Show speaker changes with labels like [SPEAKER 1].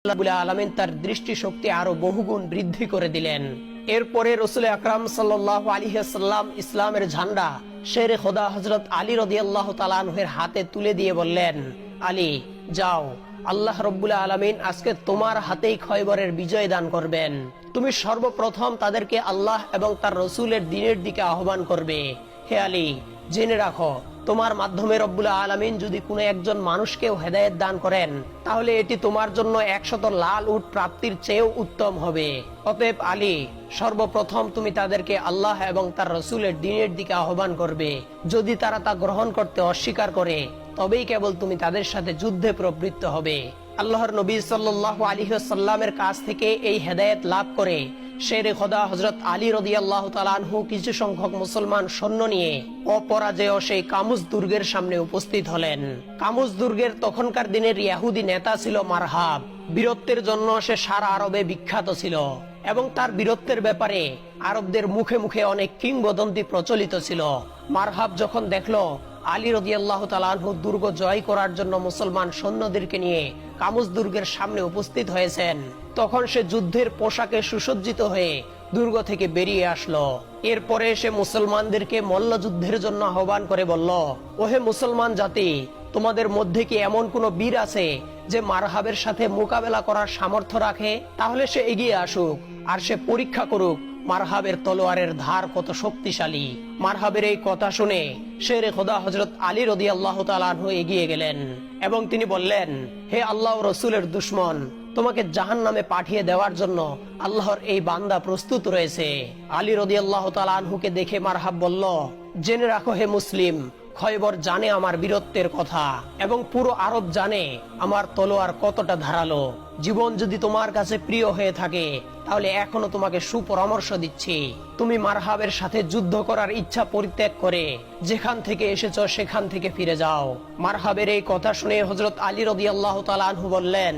[SPEAKER 1] রাব্বুল আলামিন তার দৃষ্টিশক্তি আরো বহুগুণ বৃদ্ধি করে দিলেন। এরপরে রাসূল আকরাম সাল্লাল্লাহু আলাইহি ওয়াসাল্লাম ইসলামের ঝান্ডা শেরে খোদা হযরত আলী রাদিয়াল্লাহু তাআলা আনহুর হাতে তুলে দিয়ে বললেন, আলী যাও, আল্লাহ রাব্বুল আলামিন আজকে তোমার হাতেই খয়বরের বিজয় দান করবেন। তুমি সর্বপ্রথম তাদেরকে আল্লাহ এবং তার রাসূলের দ্বীনের দিকে আহ্বান করবে। হে আলী, জেনে রাখো, তোমার মাধ্যমে রব্বুল আলামিন যদি কোনো একজন মানুষকেও হেদায়েত দান করেন, তাহলে এটি তোমার জন্য 100 লাল উট প্রাপ্তির চেয়েও উত্তম হবে। অতএব আলী, সর্বপ্রথম তুমি তাদেরকে আল্লাহ এবং তার রাসূলের দ্বীনের দিকে আহ্বান করবে। যদি তারা তা গ্রহণ করতে অস্বীকার করে, তবেই কেবল তুমি তাদের সাথে যুদ্ধে প্রবৃত্ত হবে। আল্লাহর নবী সাল্লাল্লাহু আলাইহি ওয়াসাল্লামের কাছ থেকে এই হেদায়েত লাভ করে শেরে খোদা হযরত আলী রাদিয়াল্লাহু তাআলা আনহু কিছু সংখ্যক মুসলমান সৈন্য নিয়ে অপরাজেয় সেই কামুজ দুর্গের সামনে উপস্থিত হলেন। কামুজ দুর্গের তখনকার দিনের ইহুদি নেতা ছিল মারহাব। বীরত্বের জন্য সে সারা আরবে বিখ্যাত ছিল এবং তার বীরত্বের ব্যাপারে আরবদের মুখে মুখে অনেক কিংবদন্তি প্রচলিত ছিল। মারহাব যখন দেখলো আলী রাদিয়াল্লাহু তাআলা আনহু দুর্গ জয় করার জন্য মুসলমান সৈন্যদেরকে নিয়ে কামুজ দুর্গের সামনে উপস্থিত হয়েছেন, তখন সে যুদ্ধের পোশাকে সুসজ্জিত হয়ে দুর্গ থেকে বেরিয়ে আসলো। এরপরে সে মুসলমানদেরকে মল্লযুদ্ধের জন্য আহ্বান করে বলল, ওহে মুসলমান জাতি, তোমাদের মধ্যে কি এমন কোন বীর আছে যে মারহাবের সাথে মোকাবেলা করার সামর্থ্য রাখে? তাহলে সে এগিয়ে আসুক আর সে পরীক্ষা করুক মারহাবের তলোয়ারের ধার কত শক্তিশালী। মারহাবের এই কথা শুনে শেরে খোদা হযরত আলী রাদিয়াল্লাহু তাআলা আনহু এগিয়ে গেলেন এবং তিনি বললেন, হে আল্লাহ ও রাসূলের দুশমন, তোমাকে জাহান্নামে পাঠিয়ে দেওয়ার জন্য আল্লাহর এই বান্দা প্রস্তুত রয়েছে। আলী রাদিয়াল্লাহু তাআলা আনহুকে দেখে মারহাব বলল, জেনে রাখো হে মুসলিম, খয়বর জানে আমার বীরত্বের কথা এবং পুরো আরব জানে আমার তলোয়ার কতটা ধারালো। জীবন যদি তোমার কাছে প্রিয় হয়ে থাকে, তাহলে এখনো তোমাকে সুপরামর্শ দিচ্ছি, তুমি মারহাবের সাথে যুদ্ধ করার ইচ্ছা পরিত্যাগ করে যেখান থেকে এসেছো সেখান থেকে ফিরে যাও। মারহাবের এই কথা শুনে হযরত আলী রাদিয়াল্লাহু তাআলা আনহু বললেন,